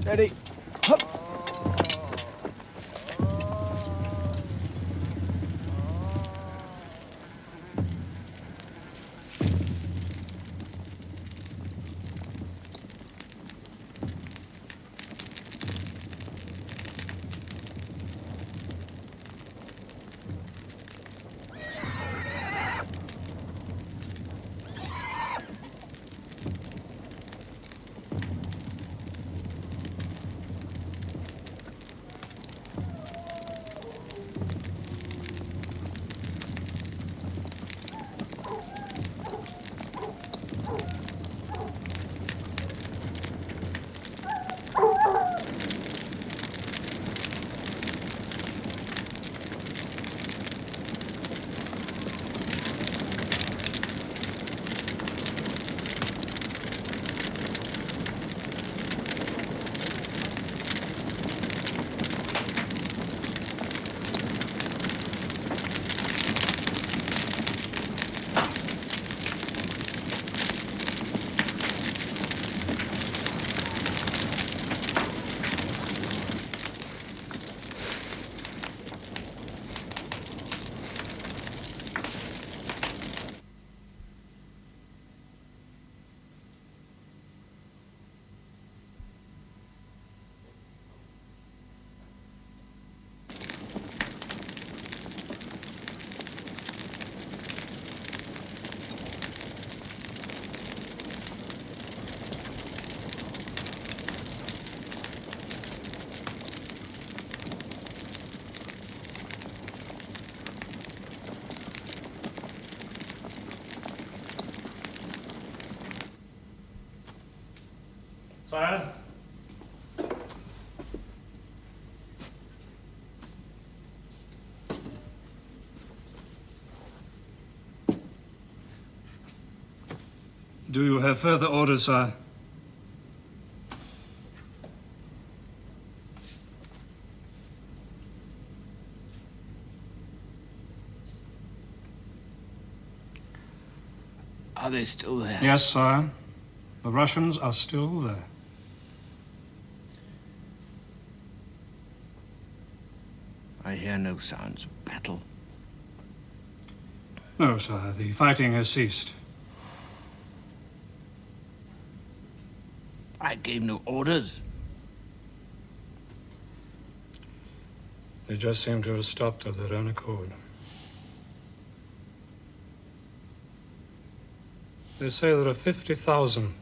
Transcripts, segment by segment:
Ready. Hup. Sire? Do you have further orders, sire? Are they still there? Yes, sire. The Russians are still there. I hear no sounds of battle. No, sire. The fighting has ceased. I gave no orders. They just seem to have stopped of their own accord. They say there are 50,000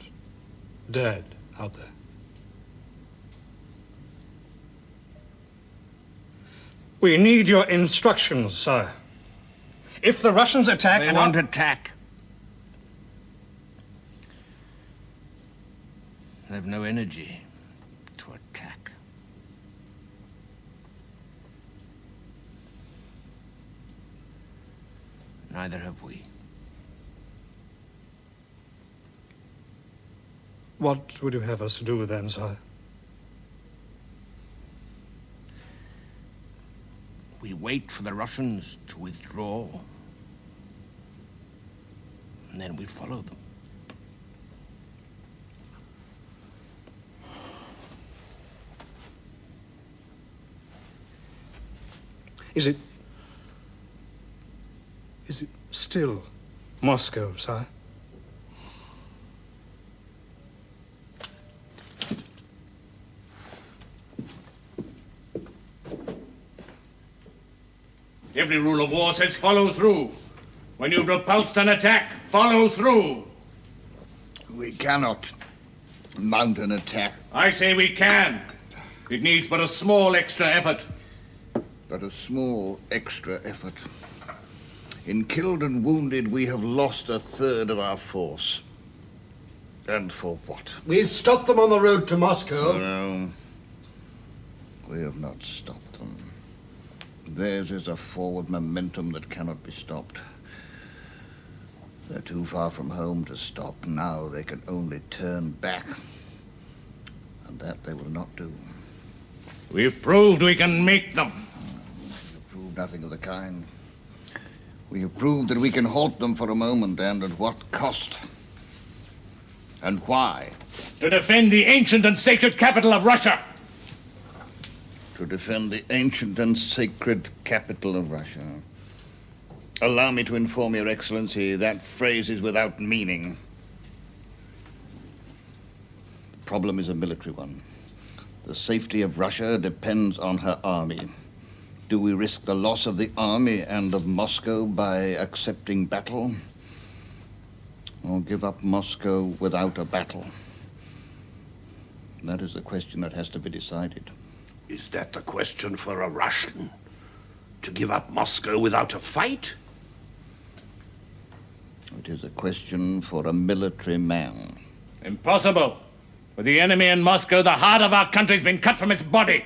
dead out there. We need your instructions, sire. If the Russians attack... They won't attack. They have no energy to attack. Neither have we. What would you have us do then, sire? We wait for the Russians to withdraw. And then we follow them. Is it still Moscow, sire? Every rule of war says follow through. When you've repulsed an attack, follow through. We cannot mount an attack. I say we can. It needs but a small extra effort. But a small extra effort. In killed and wounded, we have lost a third of our force. And for what? We stopped them on the road to Moscow. No, we have not stopped them. Theirs is a forward momentum that cannot be stopped. They're too far from home to stop. Now they can only turn back. And that they will not do. We've proved we can make them. We have proved nothing of the kind. We have proved that we can halt them for a moment, and at what cost? And why? To defend the ancient and sacred capital of Russia. To defend the ancient and sacred capital of Russia. Allow me to inform Your Excellency, that phrase is without meaning. The problem is a military one. The safety of Russia depends on her army. Do we risk the loss of the army and of Moscow by accepting battle? Or give up Moscow without a battle? That is the question that has to be decided. Is that the question for a Russian? To give up Moscow without a fight? It is a question for a military man. Impossible. With the enemy in Moscow, the heart of our country's been cut from its body.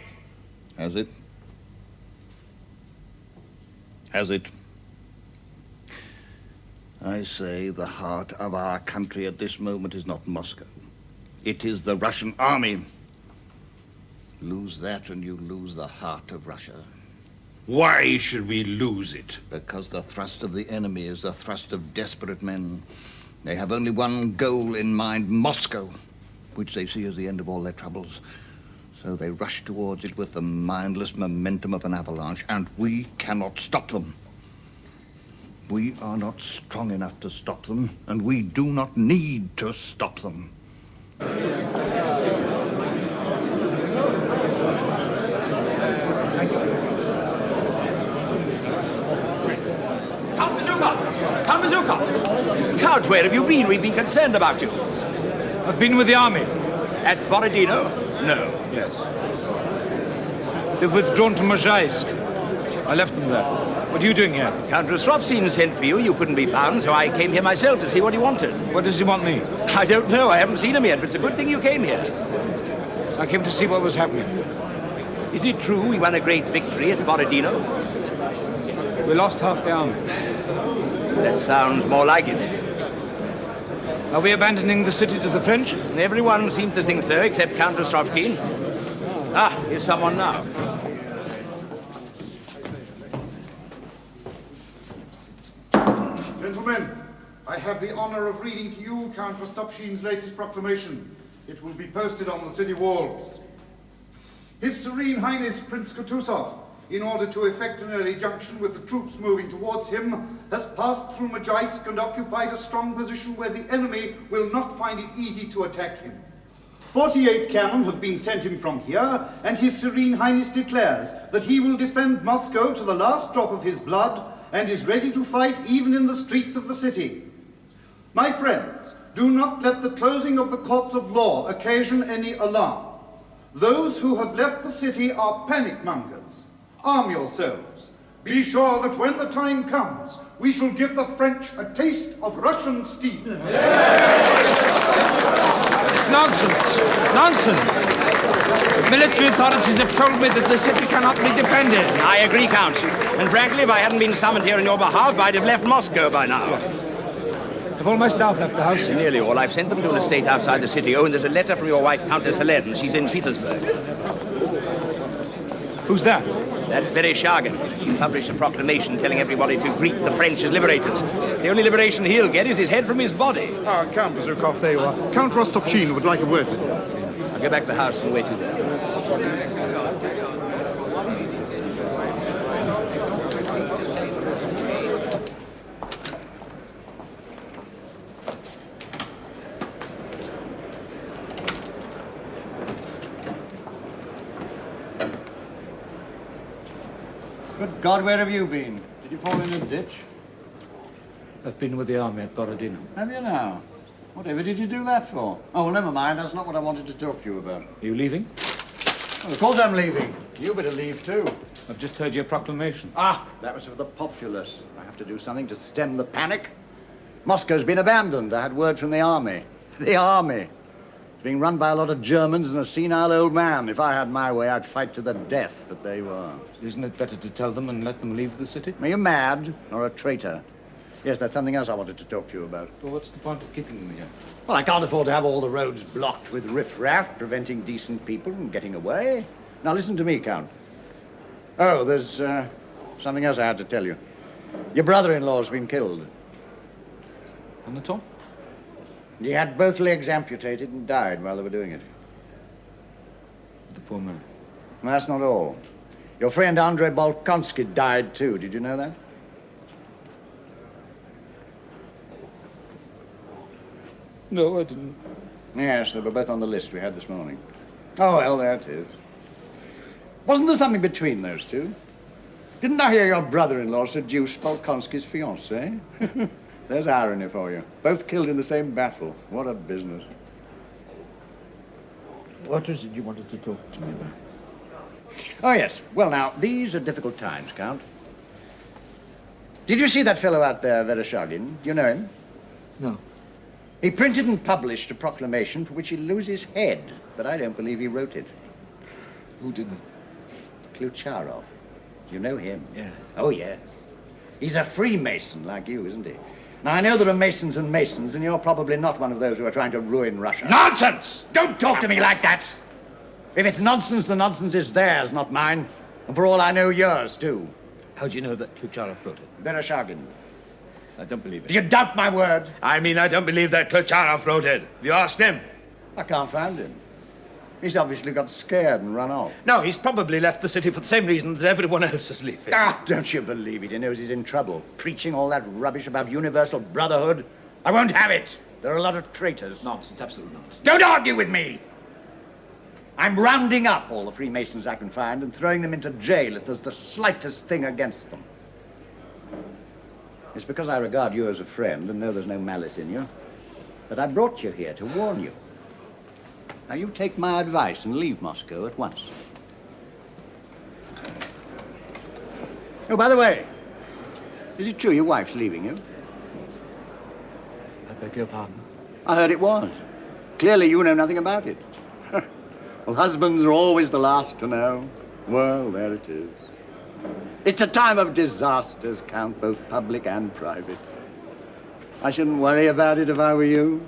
Has it? Has it? I say the heart of our country at this moment is not Moscow. It is the Russian army. Lose that and you lose the heart of Russia. Why should we lose it? Because the thrust of the enemy is the thrust of desperate men. They have only one goal in mind, Moscow, which they see as the end of all their troubles. So they rush towards it with the mindless momentum of an avalanche, and we cannot stop them. We are not strong enough to stop them, and we do not need to stop them. Count Bazukov! Count, where have you been? We've been concerned about you. I've been with the army. At Borodino? No. Yes. They've withdrawn to Mozhaisk. I left them there. What are you doing here? Count Rostropchin sent for you. You couldn't be found, so I came here myself to see what he wanted. What does he want me? I don't know. I haven't seen him yet, but it's a good thing you came here. I came to see what was happening. Is it true we won a great victory at Borodino? We lost half the army. That sounds more like it. Are we abandoning the city to the French? Everyone seems to think so, except Count Rostropchin. Ah, here's someone now. Gentlemen, I have the honor of reading to you Count Rostopchin's latest proclamation. It will be posted on the city walls. His Serene Highness Prince Kutuzov, in order to effect an early junction with the troops moving towards him, has passed through Mozhaisk and occupied a strong position where the enemy will not find it easy to attack him. 48 cannon have been sent him from here, and His Serene Highness declares that he will defend Moscow to the last drop of his blood and is ready to fight even in the streets of the city. My friends, do not let the closing of the courts of law occasion any alarm. Those who have left the city are panic mongers. Arm yourselves. Be sure that when the time comes, we shall give the French a taste of Russian steel. It's nonsense. Nonsense. The military authorities have told me that the city cannot be defended. I agree, Count. And frankly, if I hadn't been summoned here on your behalf, I'd have left Moscow by now. Have all my staff left the house? Nearly all. I've sent them to an estate outside the city. Oh, and there's a letter from your wife, Countess Helene. She's in Petersburg. Who's that? That's Vereshchagin. He published a proclamation telling everybody to greet the French as liberators. The only liberation he'll get is his head from his body. Ah, Count Bazukov, there you are. Count Rostopchin would like a word with you. I'll go back to the house and wait you there. Good God, where have you been? Did you fall in a ditch? I've been with the army at Borodino. Have you now? Whatever did you do that for? Oh, well, never mind. That's not what I wanted to talk to you about. Are you leaving? Well, of course I'm leaving. You better leave, too. I've just heard your proclamation. Ah, that was for the populace. I have to do something to stem the panic. Moscow's been abandoned. I had word from the army. The army. It's being run by a lot of Germans and a senile old man. If I had my way, I'd fight to the death, but they won't. Isn't it better to tell them and let them leave the city? Are you mad or a traitor? Yes, that's something else I wanted to talk to you about. Well, what's the point of keeping them here? Well, I can't afford to have all the roads blocked with riffraff, preventing decent people from getting away. Now, listen to me, Count. Oh, there's something else I had to tell you. Your brother-in-law's been killed. Anatol? He had both legs amputated and died while they were doing it. The poor man. And that's not all. Your friend Andrei Bolkonsky died too. Did you know that? No, I didn't. Yes, they were both on the list we had this morning. Oh, well, there it is. Wasn't there something between those two? Didn't I hear your brother-in-law seduce Bolkonsky's fiancée? There's irony for you. Both killed in the same battle. What a business. What is it you wanted to talk to me about? Oh, yes. Well, now, these are difficult times, Count. Did you see that fellow out there, Vereshchagin? Do you know him? No. He printed and published a proclamation for which he'll lose his head, but I don't believe he wrote it. Who didn't? Klucharov. You know him? Yeah. Oh, yes. He's a Freemason like you, isn't he? Now, I know there are Masons and Masons, and you're probably not one of those who are trying to ruin Russia. Nonsense! Don't talk to me like that! If it's nonsense, the nonsense is theirs, not mine. And for all I know, yours, too. How do you know that Klucharov wrote it? Vereshchagin. I don't believe Do it. you doubt my word? I mean, I don't believe that Klucharov wrote it. Have you asked him? I can't find him. He's obviously got scared and run off. No, he's probably left the city for the same reason that everyone else is leaving. Ah, don't you believe it? He knows he's in trouble. Preaching all that rubbish about universal brotherhood. I won't have it. There are a lot of traitors. Nonsense, absolute nonsense. Don't argue with me! I'm rounding up all the Freemasons I can find and throwing them into jail if there's the slightest thing against them. It's because I regard you as a friend and know there's no malice in you that I brought you here to warn you. Now, you take my advice and leave Moscow at once. Oh, by the way, is it true your wife's leaving you? I beg your pardon? I heard it was. Clearly, you know nothing about it. Well, husbands are always the last to know. Well, there it is. It's a time of disasters, Count, both public and private. I shouldn't worry about it if I were you.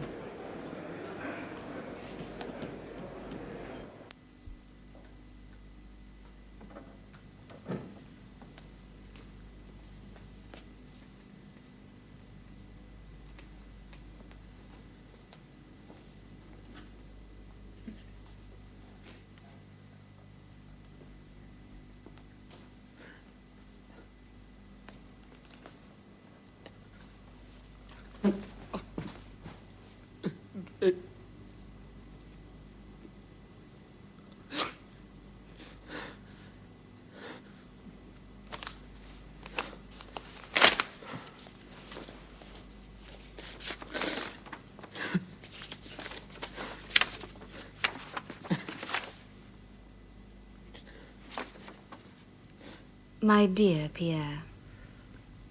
My dear Pierre,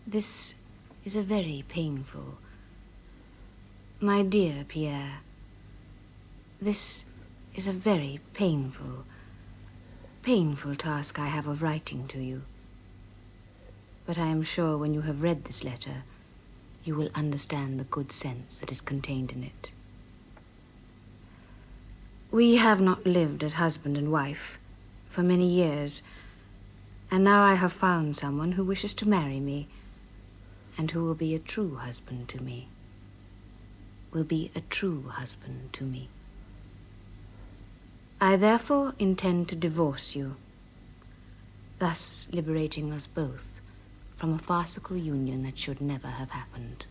this is a very painful... My dear Pierre, this is a very painful task I have of writing to you. But I am sure when you have read this letter, you will understand the good sense that is contained in it. We have not lived as husband and wife for many years, and now I have found someone who wishes to marry me, and who will be a true husband to me. Will be a true husband to me. I therefore intend to divorce you, thus liberating us both from a farcical union that should never have happened.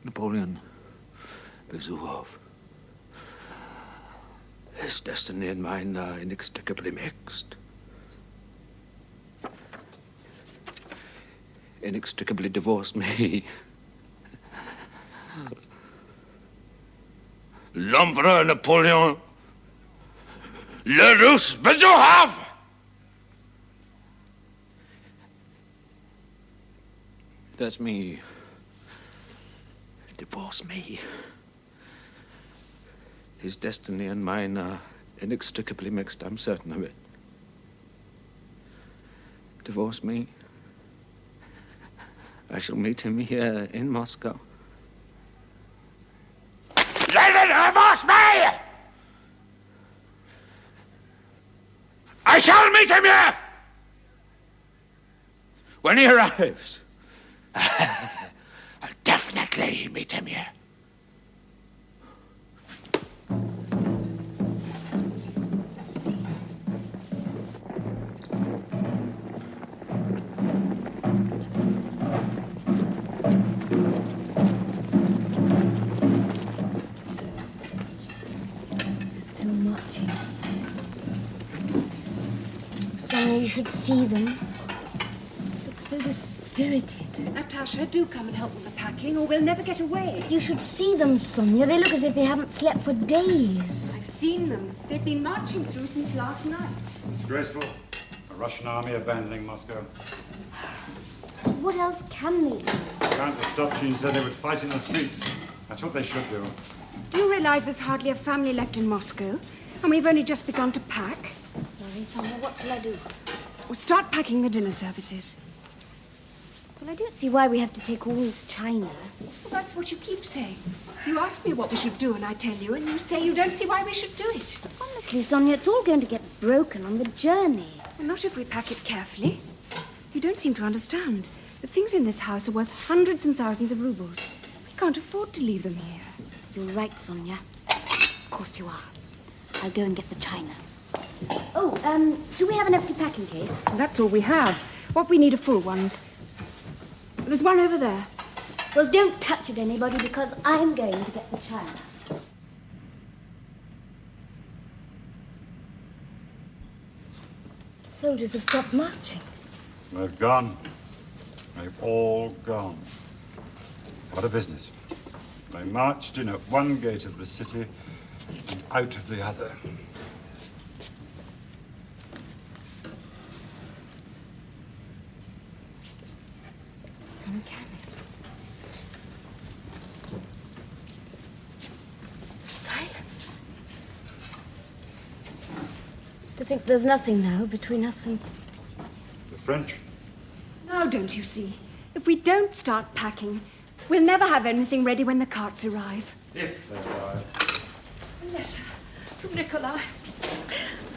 Napoleon Bezukhov. His destiny and mine are inextricably mixed. Inextricably divorced me. L'Empereur Napoleon. Le Russe Bezukhov! That's me. Divorce me. His destiny and mine are inextricably mixed, I'm certain of it. Divorce me. I shall meet him here in Moscow. Divorce me! I shall meet him here! When he arrives, I'll definitely meet him here. Still marching. Sonia, you should see them. They look so dispirited. Natasha, do come and help with the packing, or we'll never get away. You should see them, Sonia. They look as if they haven't slept for days. I've seen them. They've been marching through since last night. Disgraceful. A Russian army abandoning Moscow. What else can they do? Count Rostopchin said they would fight in the streets. That's what they should do. Do you realize there's hardly a family left in Moscow? And we've only just begun to pack? I'm sorry, Sonia. What shall I do? We'll start packing the dinner services. Well, I don't see why we have to take all this china. Well, that's what you keep saying. You ask me what we should do, and I tell you, and you say you don't see why we should do it. Honestly, Sonia, it's all going to get broken on the journey. Well, not if we pack it carefully. You don't seem to understand. The things in this house are worth hundreds and thousands of rubles. We can't afford to leave them here. You're right, Sonia. Of course you are. I'll go and get the china. Oh, do we have an empty packing case? That's all we have. What we need are full ones. There's one over there. Well, don't touch it, anybody, because I'm going to get the china. The soldiers have stopped marching. They've gone. They've all gone. What a business. They marched in at one gate of the city and out of the other. It's uncanny. Silence. To think there's nothing now between us and... The French? Now, don't you see? If we don't start packing, we'll never have anything ready when the carts arrive. If they arrive. A letter from Nikolai.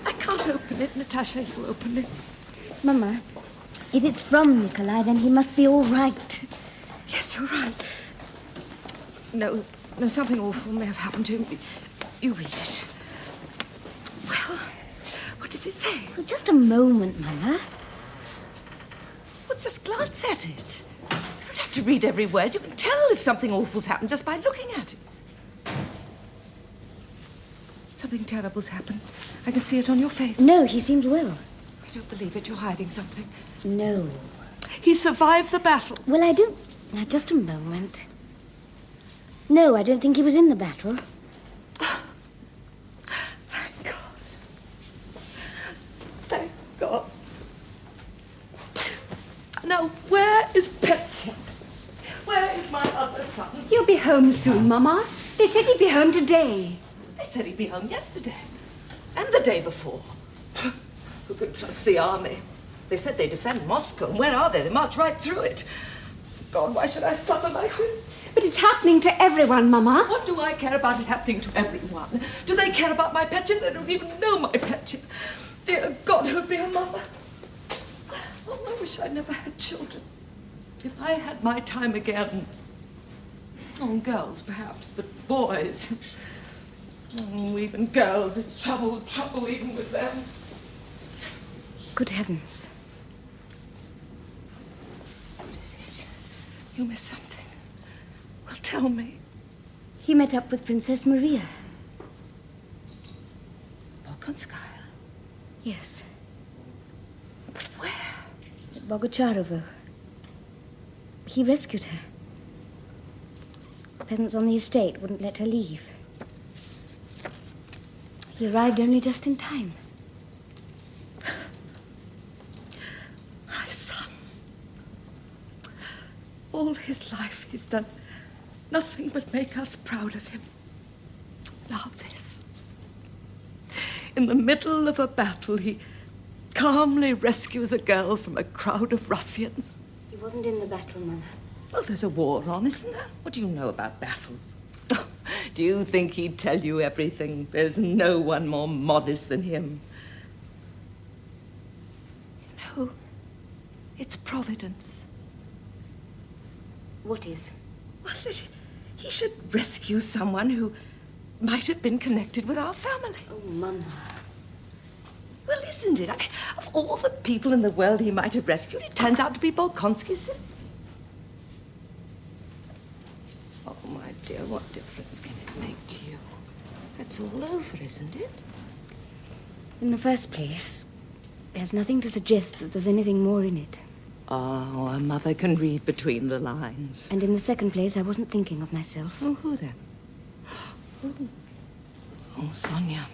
I can't open it. Natasha, you open it. Mama, if it's from Nikolai, then he must be all right. Yes, you're right. No, something awful may have happened to him. You read it. Well, what does it say? Well, just a moment, Mama. Well, just glance at it. You don't have to read every word. You can tell if something awful's happened just by looking at it. Something terrible's happened. I can see it on your face. No, he seems well. I don't believe it. You're hiding something. No. He survived the battle. Well, I don't... Now, just a moment. No, I don't think he was in the battle. Thank God. Thank God. Now, where is Petya? Where is my other son? He'll be home soon, Mama. They said he'd be home today. They said he'd be home yesterday. And the day before. Who could trust the army? They said they defend Moscow. And where are they? They march right through it. God, why should I suffer like this? But it's happening to everyone, Mama. What do I care about it happening to everyone? Do they care about my Petya? They don't even know my Petya. Dear God, who'd be a mother? Oh, I wish I never had children. If I had my time again. Oh, girls, perhaps, but boys. Oh, even girls, it's trouble even with them. Good heavens. What is it? You missed something. Well, tell me. He met up with Princess Maria. Bolkonskaya? Yes. But where? At Bogocharovo. He rescued her. The peasants on the estate wouldn't let her leave. He arrived only just in time. My son. All his life he's done nothing but make us proud of him. Now this. In the middle of a battle, he calmly rescues a girl from a crowd of ruffians. He wasn't in the battle, Mama. Well, there's a war on, isn't there? What do you know about battles? Do you think he'd tell you everything? There's no one more modest than him. You know, it's Providence. What is? Well, that he should rescue someone who might have been connected with our family. Oh, Mama. Well, isn't it? I mean, of all the people in the world he might have rescued, it turns out to be Bolkonski's sister. Oh, my dear, what difference can it make to you? That's all over, isn't it? In the first place, there's nothing to suggest that there's anything more in it. Oh, a mother can read between the lines. And in the second place, I wasn't thinking of myself. Oh, who then? Oh, Sonia.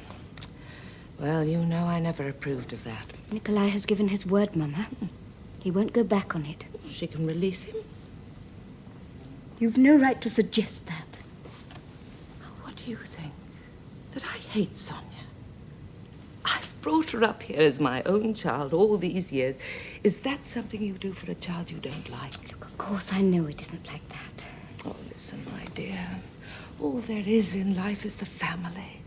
Well, you know I never approved of that. Nikolai has given his word, Mama. He won't go back on it. She can release him. You've no right to suggest that. What do you think? That I hate Sonia? I've brought her up here as my own child all these years. Is that something you do for a child you don't like? Look, of course I know it isn't like that. Oh, listen, my dear. All there is in life is the family.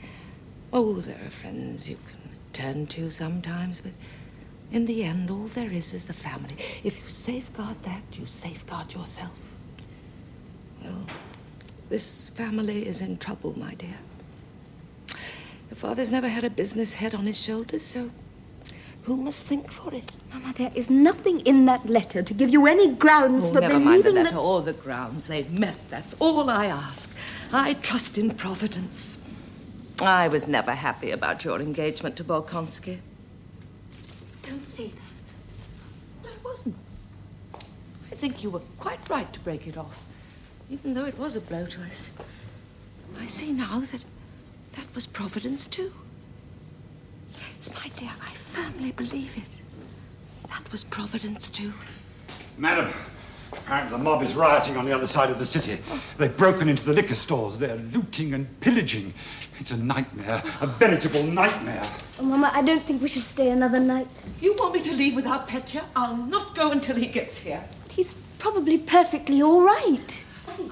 Oh, there are friends you can turn to sometimes, but in the end, all there is the family. If you safeguard that, you safeguard yourself. Well, this family is in trouble, my dear. Your father's never had a business head on his shoulders, so who must think for it? Mama, there is nothing in that letter to give you any grounds for never believing mind the that... letter or the grounds. They've met, that's all I ask. I trust in Providence. I was never happy about your engagement to Bolkonsky. Don't say that. Well, it wasn't. I think you were quite right to break it off, even though it was a blow to us. I see now that that was Providence, too. Yes, my dear, I firmly believe it. That was Providence, too. Madam, apparently the mob is rioting on the other side of the city. They've broken into the liquor stores. They're looting and pillaging. It's a nightmare, a veritable nightmare. Oh, Mama, I don't think we should stay another night. You want me to leave without Petya? I'll not go until he gets here. He's probably perfectly all right.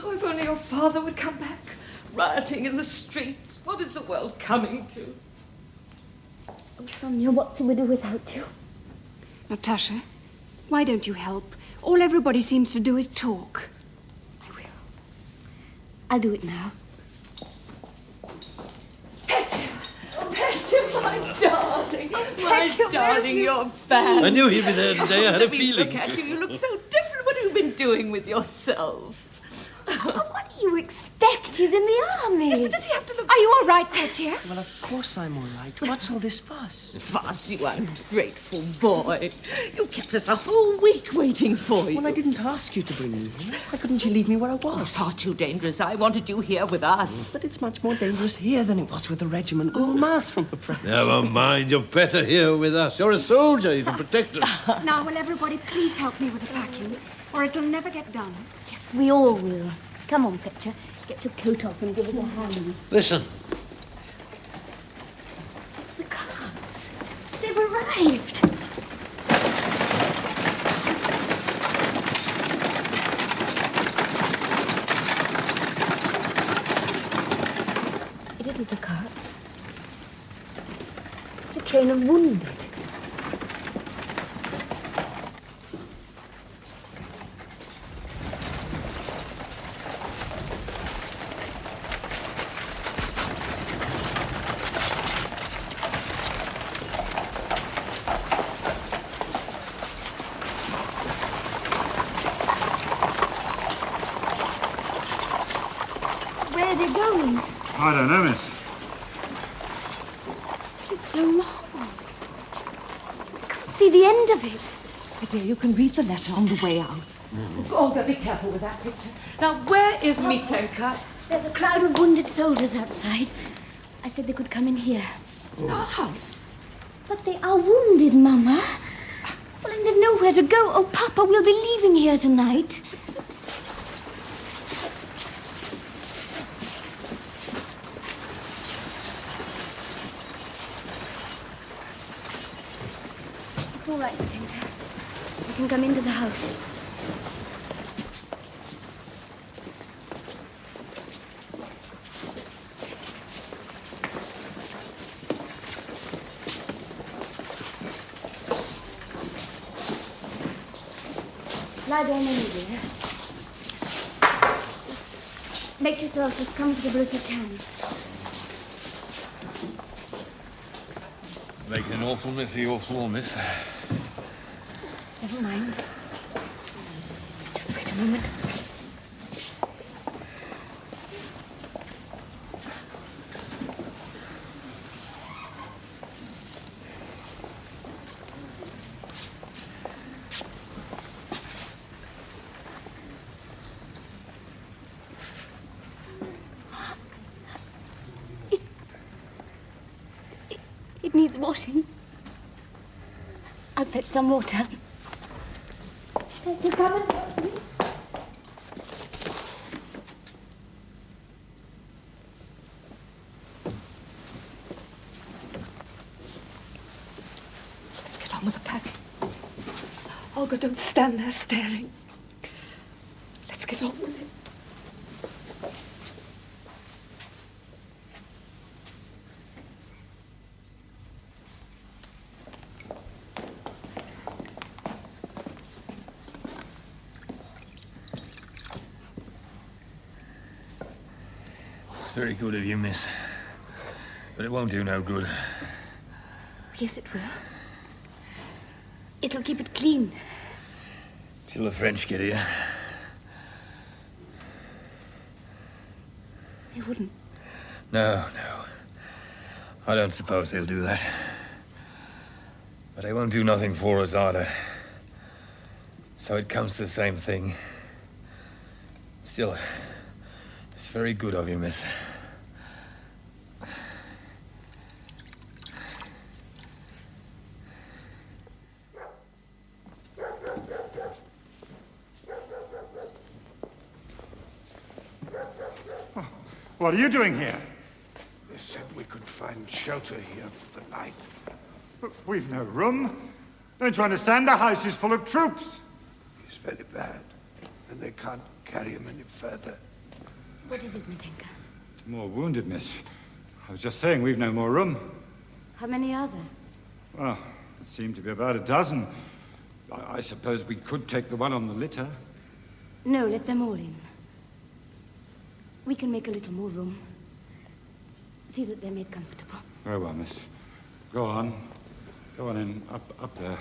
Oh, if only your father would come back. Rioting in the streets. What is the world coming to? Oh, Sonia, what shall we do without you? Natasha, why don't you help? All everybody seems to do is talk. I will. I'll do it now. Petya, my darling. My darling, you're back. I knew he'd be there today. I had a feeling. Look at you. You look so different. What have you been doing with yourself? What do you expect? He's in the army. Yes, but does he have to look... Are you all right, Petya? Well, of course I'm all right. What's all this fuss? Fuss, you ungrateful boy. You kept us a whole week waiting for you. Well, I didn't ask you to bring me here. Why couldn't you leave me where I was? Oh, far too dangerous. I wanted you here with us. But it's much more dangerous here than it was with the regiment. En masse from the French. Never mind. You're better here with us. You're a soldier. You can protect us. Now, will everybody please help me with the packing, or it'll never get done. Yes, we all will. Come on, Petya. Get your coat off and give us a hand. Listen. It's the carts. They've arrived. It isn't the carts. It's a train of wounded. Where are they going? I don't know, miss. It's so long. I can't see the end of it. My dear, you can read the letter on the way out. Olga, be careful with that picture. Now, where is Mitenka? There's a crowd of wounded soldiers outside. I said they could come in here. Our house? But they are wounded, Mama. Well, and they've nowhere to go. Oh, Papa, we'll be leaving here tonight. all right, Tinker. You can come into the house. Lie down, Lily, dear. Make yourself as comfortable as you can. Making an awful mess of your floor, miss. Never mind. Just wait a moment. It needs washing. I'll fetch some water. You come and help me? Let's get on with the packing. Olga, don't stand there staring. Let's get on with it. It's very good of you, miss. But it won't do no good. Yes, it will. It'll keep it clean. Till the French get here. They wouldn't. No. I don't suppose they'll do that. But they won't do nothing for us either. So it comes to the same thing. Still, it's very good of you, miss. What are you doing here? They said we could find shelter here for the night. But we've no room. Don't you understand? The house is full of troops. He's very bad, and they can't carry him any further. What is it, Matinka? It's more wounded, miss. I was just saying we've no more room. How many are there? Well, it seemed to be about a dozen. I suppose we could take the one on the litter. No, let them all in. We can make a little more room. See that they're made comfortable. Very well, miss. Go on. Go on in. Up there.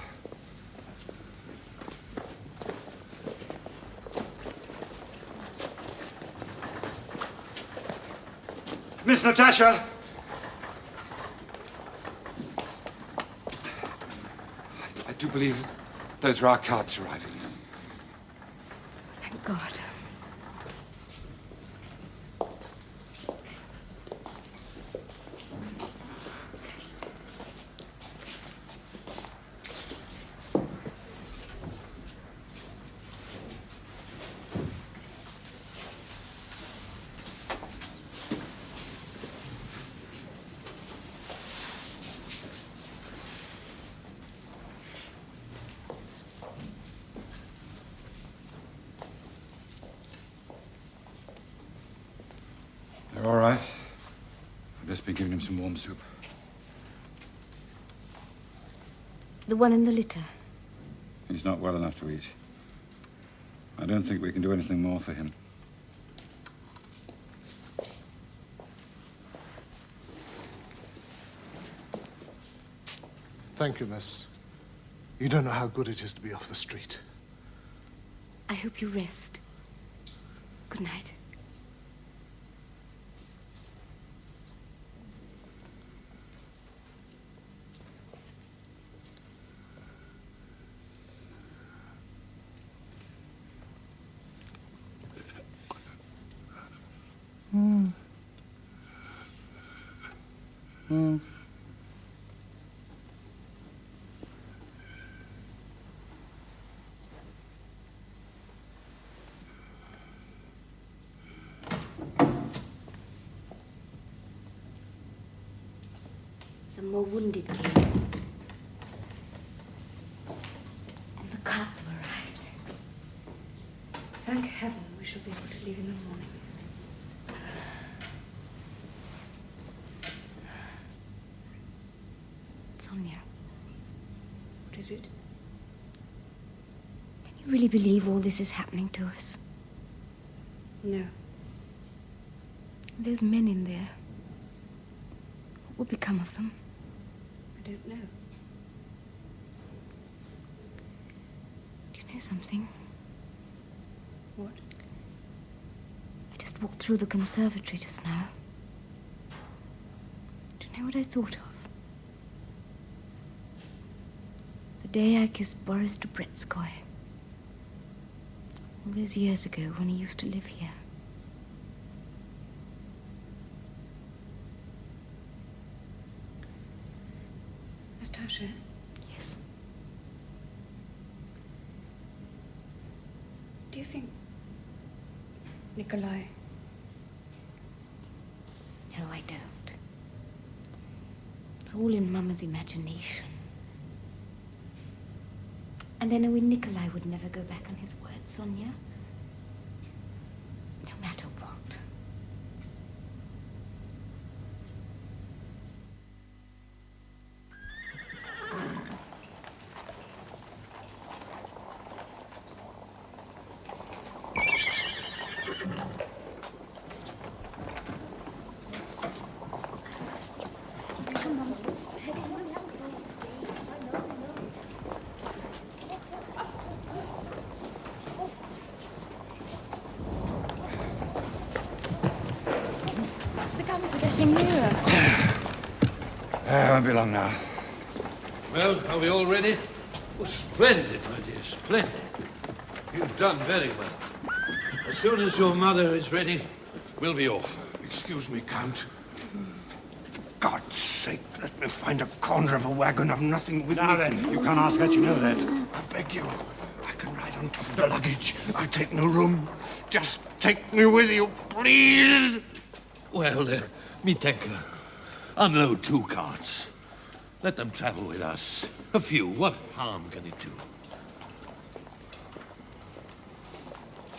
Miss Natasha! I do believe those are our carts arriving. Thank God. They're all right. I've just been giving him some warm soup. The one in the litter. He's not well enough to eat. I don't think we can do anything more for him. Thank you, miss. You don't know how good it is to be off the street. I hope you rest. Good night. Some more wounded came. carts have arrived. Thank heaven we shall be able to leave in the morning. Sonia, what is it? Can you really believe all this is happening to us? No. Those men in there. What will become of them? I don't know. Do you know something? What? I just walked through the conservatory just now. Do you know what I thought of? The day I kissed Boris Dobretskoy. All those years ago when he used to live here. Natasha? Yes. Do you think Nikolai? No, I don't. It's all in Mama's imagination. And I know Nikolai would never go back on his word, Sonia. No matter what. The guns are getting nearer. I won't be long now. Well, are we all ready? Oh, splendid, my dear, splendid. You've done very well. As soon as your mother is ready, we'll be off. Excuse me, Count. For God's sake, let me find a corner of a wagon. I've nothing with Now me. then, you can't ask that, you know that. I beg you. I can ride on top of the luggage. I take no room. Just take me with you, please. Well, Mitenka, unload 2 carts. Let them travel with us. A few. What harm can it do?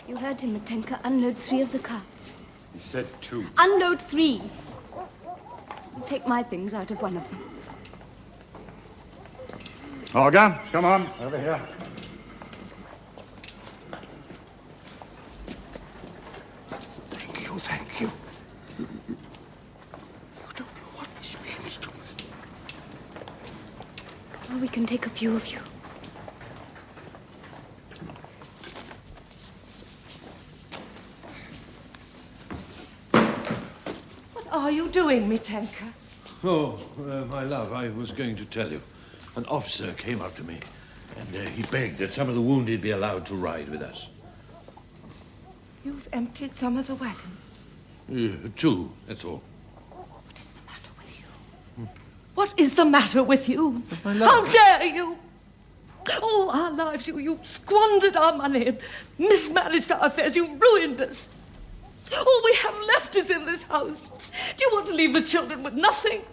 You heard him, Matenka. Unload 3 of the carts. He said 2. Unload 3. Take my things out of one of them. Olga, come on, over here. Thank you, thank you. You don't know what this means to us. Well, we can take a few of you. What are you doing, Mitenka? Oh, my love, I was going to tell you. An officer came up to me, and he begged that some of the wounded be allowed to ride with us. You've emptied some of the wagons. 2, that's all. What is the matter with you? What is the matter with you? My love. How dare you? All our lives you squandered our money and mismanaged our affairs. You ruined us. All we have left is in this house. Do you want to leave the children with nothing?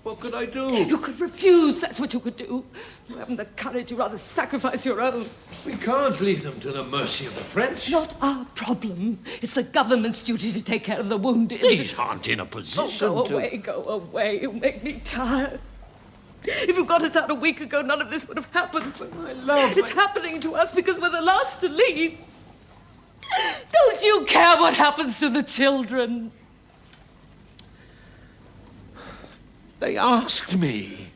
What could I do? You could refuse, that's what you could do. You haven't the courage, you'd rather sacrifice your own. We can't leave them to the mercy of the French. It's not our problem. It's the government's duty to take care of the wounded. These aren't in a position Oh, to... go away. You make me tired. If you got us out a week ago, none of this would have happened. But my love... It's happening to us because we're the last to leave. Don't you care what happens to the children? They asked me.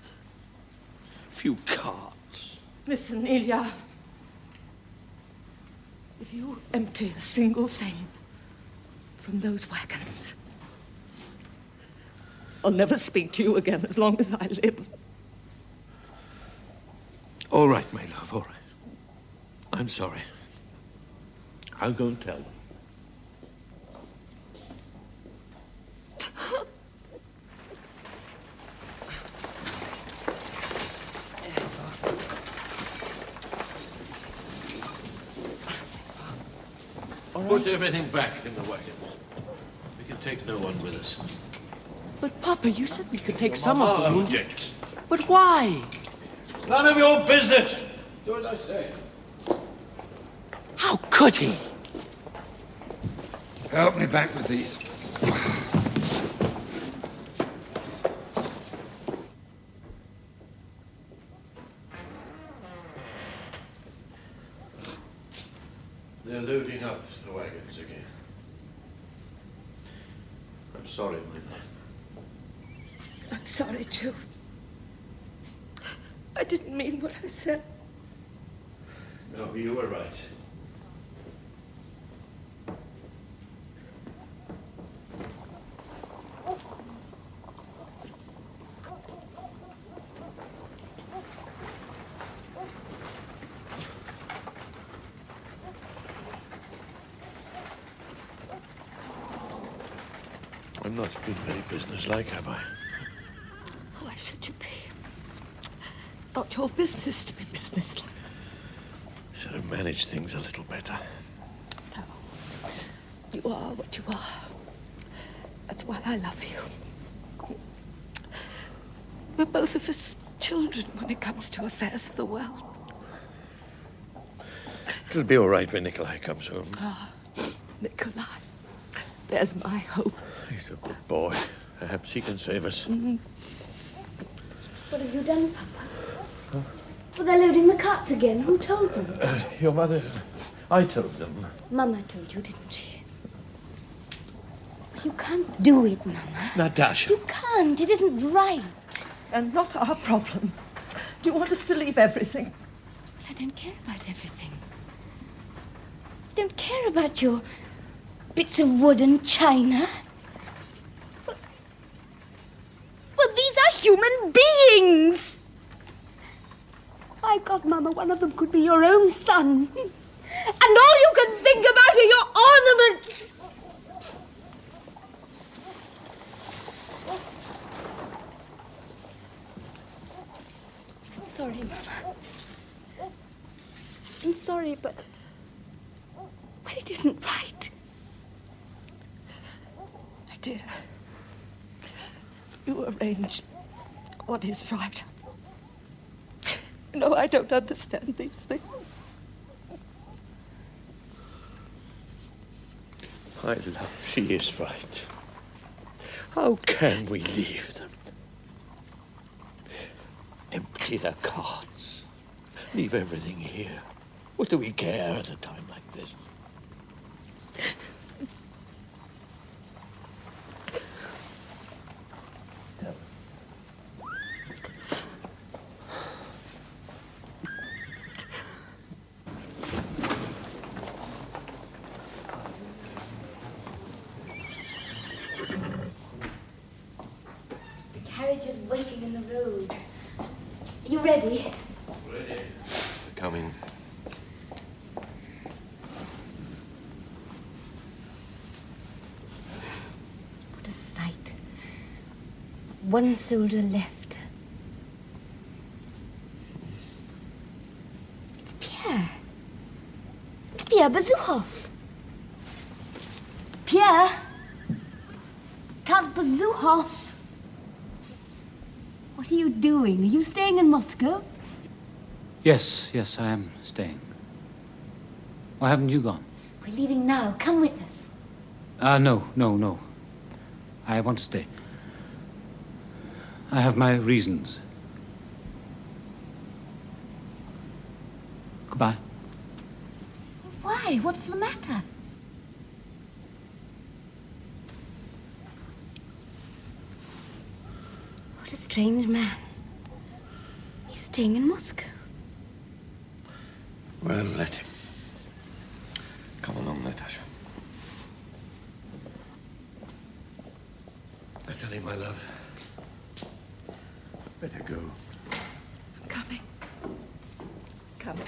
A few carts. Listen, Ilya. If you empty a single thing from those wagons, I'll never speak to you again as long as I live. All right, my love, all right. I'm sorry. I'll go and tell them. Put everything back in the wagons. We can take no one with us. But, Papa, you said we could take some of Mama them. objects. But why? None of your business. Do as I say. could he? Help me back with these. They're loading up the wagons again. I'm sorry, my man. I'm sorry, too. I didn't mean what I said. No, you were right. I've not been very businesslike, have I? Why should you be? Not your business to be businesslike. Should have managed things a little better. No. You are what you are. That's why I love you. We're both of us children when it comes to affairs of the world. It'll be all right when Nikolai comes home. Ah, Nikolai. There's my hope. He's a good boy. Perhaps he can save us. What have you done, Papa? Well, they're loading the carts again. Who told them? Your mother... I told them. Mama told you, didn't she? You can't do it, Mama. Natasha. You can't. It isn't right. And not our problem. Do you want us to leave everything? Well, I don't care about everything. I don't care about your bits of wood and china. Well, these are human beings! My God, Mama, one of them could be your own son. And all you can think about are your ornaments! I'm sorry, Mama. I'm sorry, but it isn't right. My dear, you arrange what is right. You know, I don't understand these things. My love, she is right. How can we leave them? Empty their carts. Leave everything here. What do we care at a time like this? The carriage is waiting in the road. Are you ready? Ready. Coming. What a sight. One soldier left. It's Pierre. It's Pierre Bezuhoff. Pierre. Count Bezuhoff. What are you doing? Are you staying in Moscow? Yes, I am staying. Why haven't you gone? We're leaving now. Come with us. No. I want to stay. I have my reasons. Goodbye. Why? What's the matter? What a strange man. He's staying in Moscow. Well, let him. Come along, Natasha. Natalie, my love. Better go. I'm coming. Coming.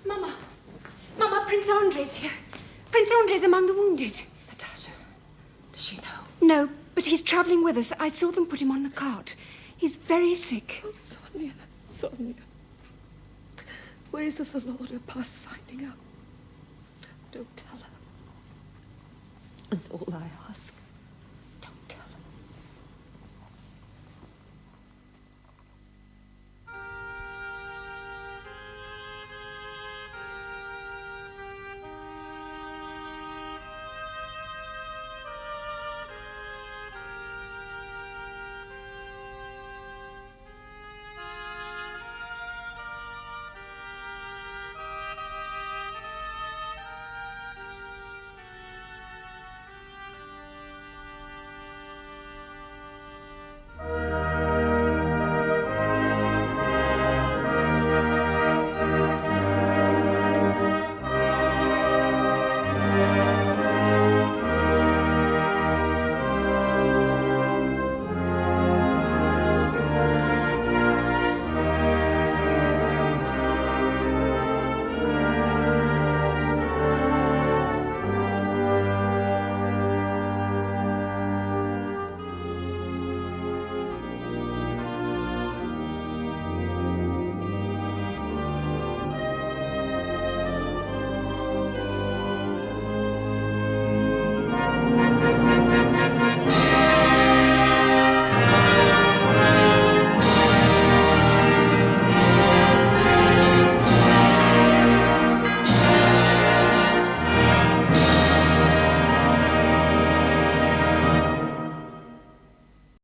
Mama. Mama, Prince Andrei's here. Prince Andrei's among the wounded. Natasha, does she know? No, but he's travelling with us. I saw them put him on the cart. He's very sick. Oh, Sonia, Sonia. Ways of the Lord are past finding out. Don't tell her. That's all I ask.